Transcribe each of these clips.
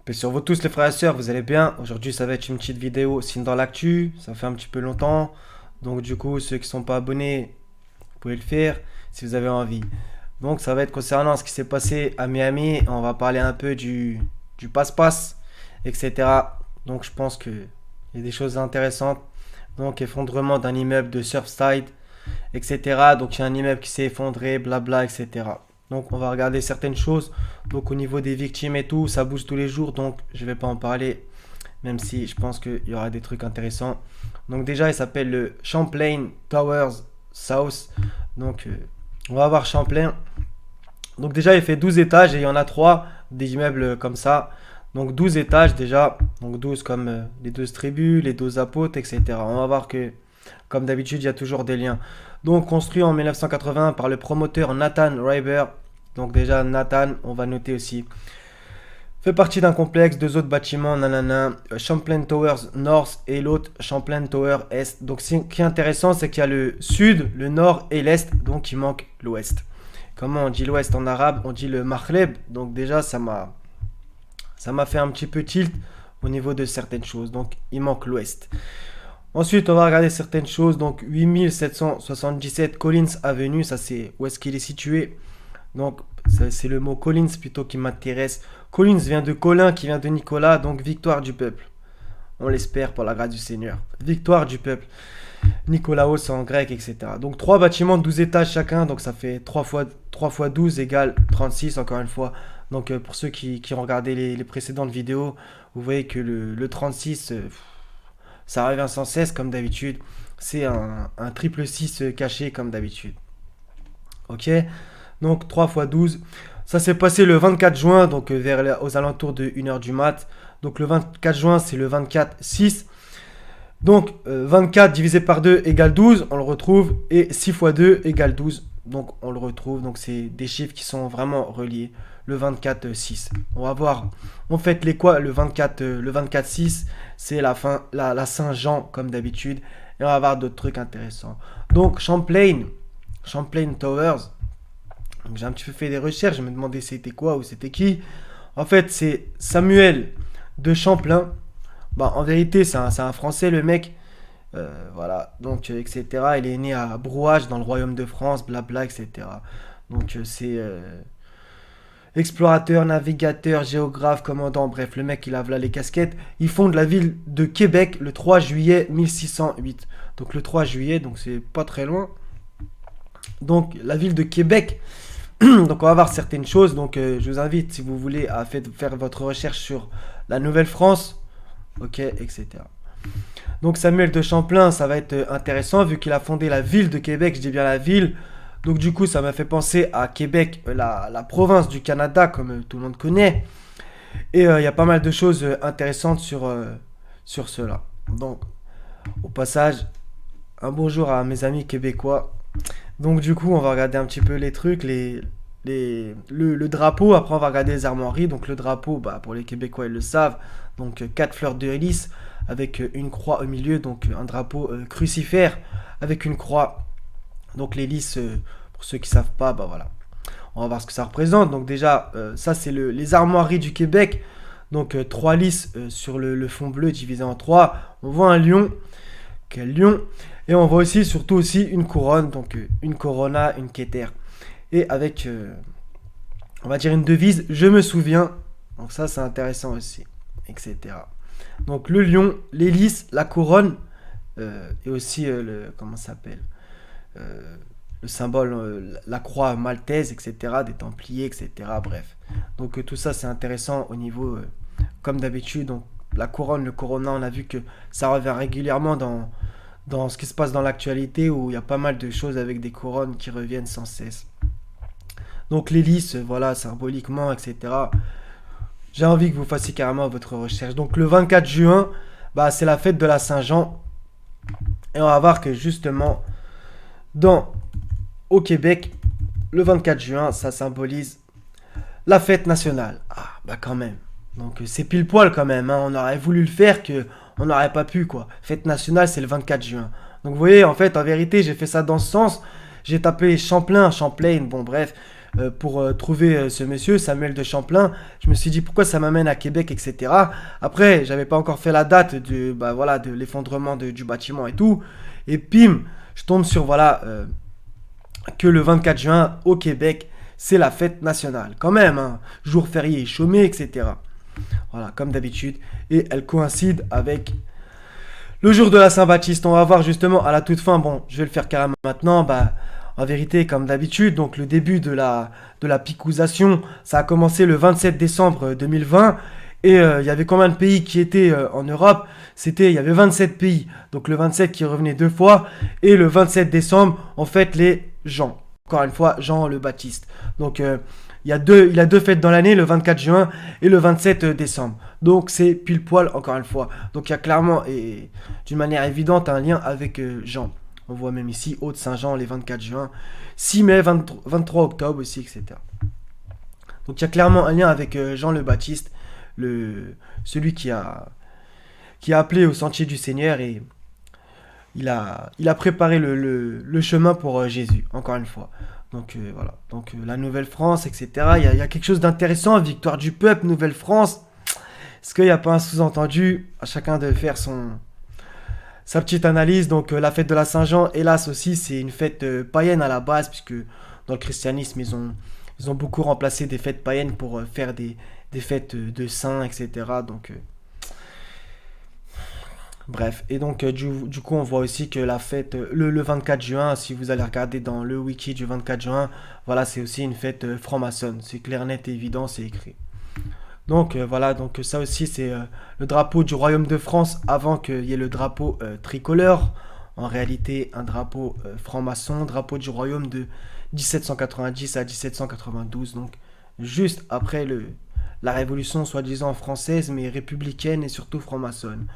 Paix sur vous tous les frères et sœurs, vous allez bien? Aujourd'hui ça va être une petite vidéo signe dans l'actu, ça fait un petit peu longtemps. Donc du coup ceux qui sont pas abonnés, vous pouvez le faire si vous avez envie. Donc ça va être concernant ce qui s'est passé à Miami, on va parler un peu du passe-passe, etc. Donc je pense qu'il y a des choses intéressantes. Donc effondrement d'un immeuble de Surfside, etc. Donc il y a un immeuble qui s'est effondré, blabla, etc. Donc on va regarder certaines choses. Donc au niveau des victimes et tout, ça bouge tous les jours. Donc je vais pas en parler, même si je pense qu'il y aura des trucs intéressants. Donc déjà il s'appelle le Champlain Towers South. Donc on va voir Champlain. Donc déjà il fait 12 étages et il y en a 3 des immeubles comme ça. Donc 12 étages déjà. Donc 12 comme les 12 tribus, les 12 apôtres, etc. On va voir que comme d'habitude il y a toujours des liens. Donc construit en 1980 par le promoteur Nathan Ryber. Donc déjà Nathan, on va noter aussi. Fait partie d'un complexe, deux autres bâtiments, nanana, Champlain Towers North et l'autre Champlain Tower Est. Donc ce qui est intéressant, c'est qu'il y a le sud, le nord et l'est, donc il manque l'ouest. Comment on dit l'ouest en arabe? On dit le Maghreb. Donc déjà ça m'a fait un petit peu tilt au niveau de certaines choses. Donc il manque l'ouest. Ensuite, on va regarder certaines choses. Donc 8777 Collins Avenue, ça c'est où est-ce qu'il est situé. Donc c'est le mot Collins plutôt qui m'intéresse. Collins vient de Colin qui vient de Nicolas, donc victoire du peuple. On l'espère pour la grâce du Seigneur. Victoire du peuple. Nicolaos en grec, etc. Donc 3 bâtiments de 12 étages chacun, donc ça fait 3 fois 12 égale 36 encore une fois. Donc pour ceux qui ont regardé les précédentes vidéos, vous voyez que le 36, ça revient sans cesse comme d'habitude. C'est un triple 6 caché comme d'habitude. Ok. Donc 3 fois 12. Ça s'est passé le 24 juin, donc aux alentours de 1h du mat. Donc le 24 juin, c'est le 24-6. Donc 24 divisé par 2 égale 12, on le retrouve. Et 6 fois 2 égale 12. Donc on le retrouve. Donc c'est des chiffres qui sont vraiment reliés. Le 24-6. On va voir. On fête les quoi? Le 24-6, c'est la Saint-Jean comme d'habitude. Et on va voir d'autres trucs intéressants. Donc Champlain Towers. Donc j'ai un petit peu fait des recherches, je me demandais c'était quoi ou c'était qui. En fait, c'est Samuel de Champlain. Bah, en vérité, c'est un Français, le mec. Voilà, donc, etc. Il est né à Brouage, dans le royaume de France, blabla, etc. Donc, c'est explorateur, navigateur, géographe, commandant, bref, le mec, il a là les casquettes. Il fonde la ville de Québec le 3 juillet 1608. Donc, le 3 juillet, donc c'est pas très loin. Donc, la ville de Québec. Donc on va voir certaines choses. Donc je vous invite, si vous voulez, à faire votre recherche sur la Nouvelle-France. Ok, etc. Donc Samuel de Champlain, ça va être intéressant vu qu'il a fondé la ville de Québec. Je dis bien la ville. Donc du coup, ça m'a fait penser à Québec, la province du Canada, comme tout le monde connaît. Et il y a pas mal de choses intéressantes sur cela. Donc, au passage, un bonjour à mes amis québécois. Donc du coup, on va regarder un petit peu les trucs, le drapeau. Après, on va regarder les armoiries. Donc le drapeau, bah, pour les Québécois, ils le savent. Donc 4 fleurs de lys avec une croix au milieu. Donc un drapeau crucifère avec une croix. Donc les lys, pour ceux qui savent pas, bah voilà. On va voir ce que ça représente. Donc déjà, ça c'est les armoiries du Québec. Donc 3 lys sur le fond bleu divisé en 3. On voit un lion. Quel lion! Et on voit aussi, surtout aussi, une couronne, donc une corona, une quéter. Et avec, on va dire une devise, je me souviens. Donc ça, c'est intéressant aussi, etc. Donc le lion, l'hélice, la couronne, et aussi comment ça s'appelle? Le symbole, la croix maltaise, etc., des Templiers, etc. Bref. Donc tout ça, c'est intéressant au niveau, comme d'habitude. Donc la couronne, le corona, on a vu que ça revient régulièrement dans ce qui se passe dans l'actualité où il y a pas mal de choses avec des couronnes qui reviennent sans cesse. Donc l'hélice, voilà, symboliquement, etc. J'ai envie que vous fassiez carrément votre recherche. Donc le 24 juin, bah, c'est la fête de la Saint-Jean. Et on va voir que justement, au Québec, le 24 juin, ça symbolise la fête nationale. Ah, bah quand même. Donc c'est pile poil quand même, hein. On aurait voulu le faire que on n'aurait pas pu quoi. Fête nationale, c'est le 24 juin. Donc vous voyez, en fait, en vérité, j'ai fait ça dans ce sens. J'ai tapé Champlain, bon bref. pour trouver ce monsieur, Samuel de Champlain. Je me suis dit pourquoi ça m'amène à Québec, etc. Après, j'avais pas encore fait la date de l'effondrement du bâtiment et tout. Et pim, je tombe sur que le 24 juin au Québec, c'est la fête nationale. Quand même, hein, jour férié, chômé, etc. Voilà, comme d'habitude. Et elle coïncide avec le jour de la Saint-Baptiste. On va voir justement à la toute fin. Bon, je vais le faire carrément maintenant. En vérité, comme d'habitude, donc le début de la picousation, ça a commencé le 27 décembre 2020. Et il y avait combien de pays qui étaient en Europe? Il y avait 27 pays. Donc le 27 qui revenait deux fois. Et le 27 décembre, en fait, les Jean. Encore une fois, Jean le Baptiste. Donc il a deux fêtes dans l'année, le 24 juin et le 27 décembre. Donc c'est pile poil, encore une fois. Donc il y a clairement et d'une manière évidente un lien avec Jean. On voit même ici Haute-Saint-Jean les 24 juin, 6 mai, 23 octobre aussi, etc. Donc il y a clairement un lien avec Jean le Baptiste, celui qui a appelé au sentier du Seigneur et il a préparé le chemin pour Jésus, encore une fois. Donc voilà, donc la Nouvelle-France, etc. Il y a quelque chose d'intéressant, victoire du peuple, Nouvelle-France. Est-ce qu'il n'y a pas un sous-entendu à chacun de faire sa petite analyse? Donc la fête de la Saint-Jean, hélas aussi, c'est une fête païenne à la base, puisque dans le christianisme, ils ont beaucoup remplacé des fêtes païennes pour faire des fêtes de saints, etc. Donc bref, et donc du coup on voit aussi que la fête, le 24 juin, si vous allez regarder dans le wiki du 24 juin, voilà, c'est aussi une fête franc-maçonne, c'est clair, net et évident, c'est écrit. Donc voilà, donc ça aussi c'est le drapeau du Royaume de France avant qu'il y ait le drapeau tricolore, en réalité un drapeau franc-maçon, drapeau du Royaume de 1790 à 1792, donc juste après la Révolution soi-disant française, mais républicaine et surtout franc-maçonne.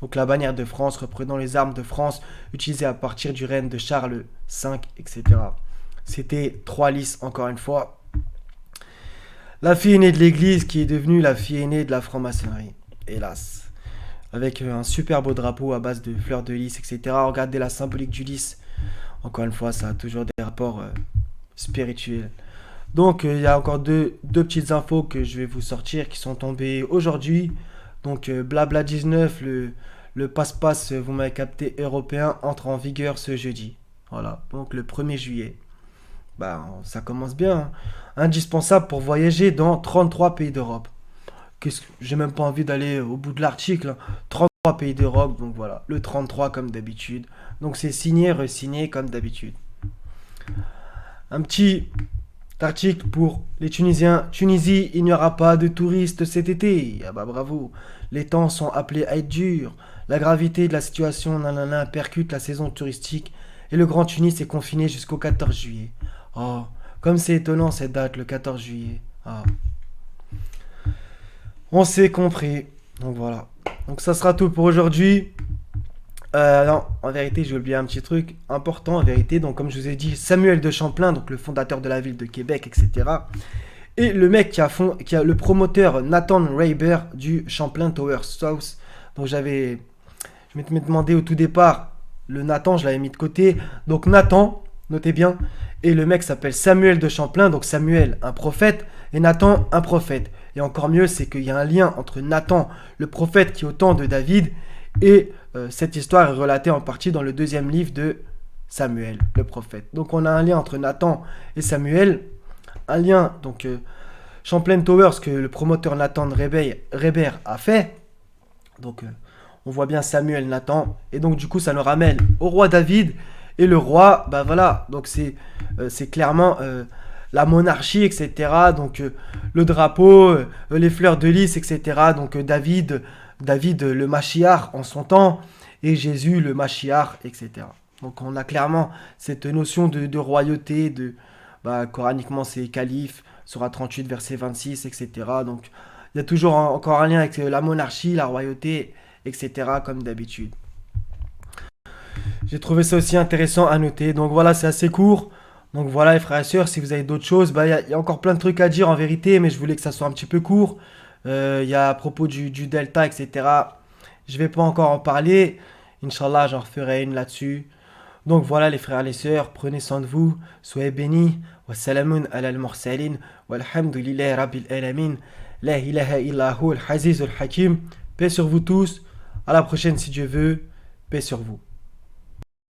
Donc la bannière de France reprenant les armes de France utilisées à partir du règne de Charles V, etc. C'était 3 lys encore une fois. La fille aînée de l'église qui est devenue la fille aînée de la franc-maçonnerie, hélas. Avec un super beau drapeau à base de fleurs de lys, etc. Regardez la symbolique du lys. Encore une fois, ça a toujours des rapports spirituels. Donc il y a encore deux petites infos que je vais vous sortir qui sont tombées aujourd'hui. Donc Blabla 19, le passe-passe, vous m'avez capté, européen, entre en vigueur ce jeudi. Voilà, donc le 1er juillet. Ça commence bien, hein. Indispensable pour voyager dans 33 pays d'Europe. J'ai même pas envie d'aller au bout de l'article, hein. 33 pays d'Europe, donc voilà, le 33 comme d'habitude. Donc c'est signé, re-signé comme d'habitude. Un petit article pour les Tunisiens. Tunisie, il n'y aura pas de touristes cet été. Ah bah bravo. Les temps sont appelés à être durs. La gravité de la situation percute la saison touristique et le Grand Tunis est confiné jusqu'au 14 juillet. Oh, comme c'est étonnant cette date, le 14 juillet. Ah. On s'est compris. Donc voilà. Donc ça sera tout pour aujourd'hui. Non, en vérité, j'ai oublié un petit truc important, en vérité. Donc, comme je vous ai dit, Samuel de Champlain, donc le fondateur de la ville de Québec, etc. Et le mec qui a le promoteur Nathan Rayber du Champlain Tower South. Donc, je m'étais demandé au tout départ, le Nathan, je l'avais mis de côté. Donc, Nathan, notez bien. Et le mec s'appelle Samuel de Champlain. Donc, Samuel, un prophète. Et Nathan, un prophète. Et encore mieux, c'est qu'il y a un lien entre Nathan, le prophète qui est au temps de David, et cette histoire est relatée en partie dans le 2e livre de Samuel, le prophète. Donc on a un lien entre Nathan et Samuel, un lien, donc Champlain Towers que le promoteur Nathan Rayber a fait. Donc on voit bien Samuel, Nathan, et donc du coup ça nous ramène au roi David, et le roi, voilà, donc c'est clairement la monarchie, etc. Donc le drapeau, les fleurs de lys, etc. Donc David le Machiar en son temps, et Jésus le Machiar, etc. Donc on a clairement cette notion de royauté, coraniquement c'est calife, Sourate 38 verset 26, etc. Donc il y a toujours encore un lien avec la monarchie, la royauté, etc. comme d'habitude. J'ai trouvé ça aussi intéressant à noter. Donc voilà, c'est assez court. Donc voilà les frères et sœurs, si vous avez d'autres choses, il y a encore plein de trucs à dire en vérité, mais je voulais que ça soit un petit peu court. Il y a à propos du Delta, etc. Je vais pas encore en parler. Inch'Allah, j'en referai une là-dessus. Donc voilà les frères et les sœurs, prenez soin de vous, soyez bénis. Wassalamun ala al-mursalin, walhamdulillahi rabbil alamin, la ilaha illa hu al-aziz al-hakim. Paix sur vous tous, à la prochaine si Dieu veut, paix sur vous.